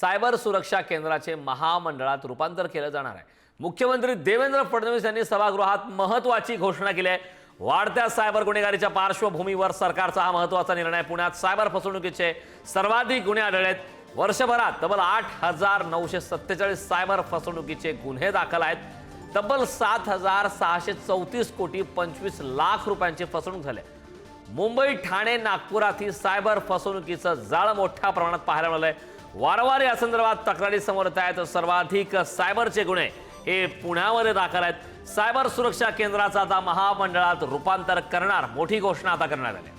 Cyber सुरक्षा केंद्राचे महामंडळात रूपांतर केलं जाणार आहे। मुख्यमंत्री देवेंद्र फडणवीस यांनी सभागृहात महत्त्वाची घोषणा केली आहे। वाढत्या सायबर गुन्हेगारीच्या पार्श्वभूमीवर सरकारचा हा महत्त्वाचा निर्णय। पुण्यात सायबर फसवणुकीचे सर्वाधिक गुन्हे आढळलेत। वर्षभरात तब्बल 8,947 सायबर फसवणुकीचे गुन्हे दाखल आहेत। तब्बल 7,634 कोटी 25 लाख रुपयांची फसवणूक झाली। मुंबई, ठाणे, नागपुरात ही सायबर फसवणुकीचं जाळं मोठ्या प्रमाणात पाहायला मिळालंय। वारंवार या संदर्भात तक्रारी समोर येत आहेत। सर्वाधिक सायबरचे गुन्हे हे पुण्यामध्ये दाखल आहेत। सायबर सुरक्षा केंद्राचं आता महामंडळात रूपांतर करणार, मोठी घोषणा आता करण्यात आली।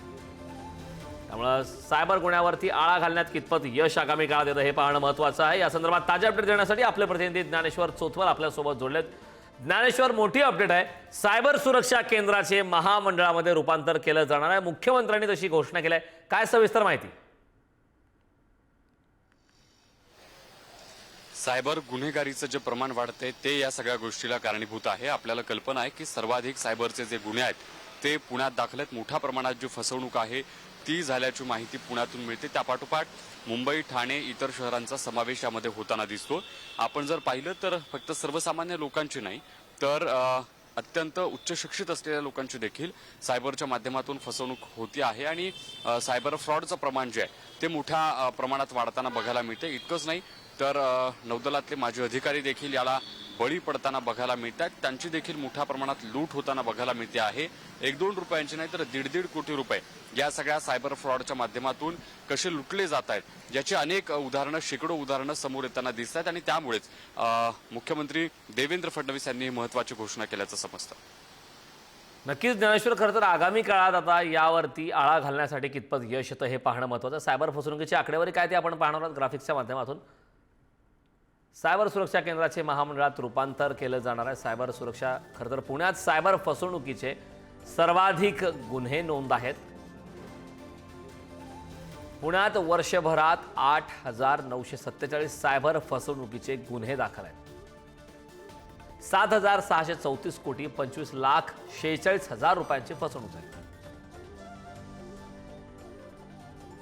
त्यामुळे सायबर गुन्ह्यावरती आळा घालण्यात कितपत यश आगामी काळात येतं हे पाहणं महत्त्वाचं आहे। या संदर्भात ताजे अपडेट देण्यासाठी आपले प्रतिनिधी ज्ञानेश्वर चोथवर आपल्यासोबत जोडलेत। ज्ञानेश्वर, मोठी अपडेट आहे। सायबर सुरक्षा केंद्राचे महामंडळामध्ये रूपांतर केलं जाणार आहे। मुख्यमंत्र्यांनी तशी घोषणा केली आहे, काय सविस्तर माहिती? सायबर गुन्हेगारीचं जे प्रमाण वाढतंय ते या सगळ्या गोष्टीला कारणीभूत आहे। आपल्याला कल्पना आहे की सर्वाधिक सायबरचे जे गुन्हे आहेत ते पुण्यात दाखल आहेत। मोठ्या प्रमाणात जी फसवणूक आहे ती झाल्याची माहिती पुण्यातून मिळते। त्यापाठोपाठ मुंबई, ठाणे, इतर शहरांचा समावेश यामध्ये होताना दिसतो। आपण जर पाहिलं तर फक्त सर्वसामान्य लोकांची नाही तर अत्यंत उच्च शिक्षित असलेल्या लोकांची देखील सायबरच्या माध्यमातून फसवणूक होती आहे आणि सायबर फ्रॉडचं प्रमाण जे आहे ते मोठ्या प्रमाणात वाढताना बघायला मिळते। इतकंच नाही तर नौदलातले माजी अधिकारी देखील याला बळी पडताना बघायला मिळतात। त्यांची देखील मोठ्या प्रमाणात लूट होताना बघायला मिळते आहे। 1-2 रुपयांची नाही तर 1.5 कोटी रुपये या सगळ्या सायबर फ्रॉडच्या माध्यमातून कसे लुटले जात आहेत याची अनेक उदाहरणं, शेकडो उदाहरणं समोर येताना दिसत आहेत आणि त्यामुळेच मुख्यमंत्री देवेंद्र फडणवीस यांनी महत्त्वाची घोषणा केल्याचं समजतं। नक्कीच ज्ञानेश्वर, खरं तर आगामी काळात आता यावरती आळा घालण्यासाठी कितपत यश येतं हे पाहणं महत्त्वाचं आहे। सायबर फसवणुकीची आकडेवारी काय ते आपण पाहणार आहोत ग्राफिक्सच्या माध्यमातून। सायबर सुरक्षा केंद्राचे महामंडळात रूपांतर केलं जाणार आहे। सायबर सुरक्षा, खरं तर पुण्यात सायबर फसवणुकीचे सर्वाधिक गुन्हे नोंद आहेत। पुण्यात वर्षभरात 8,947 सायबर फसवणुकीचे गुन्हे दाखल आहेत। 7,634 कोटी 25 लाख 46 हजार रुपयांची फसवणूक झाली।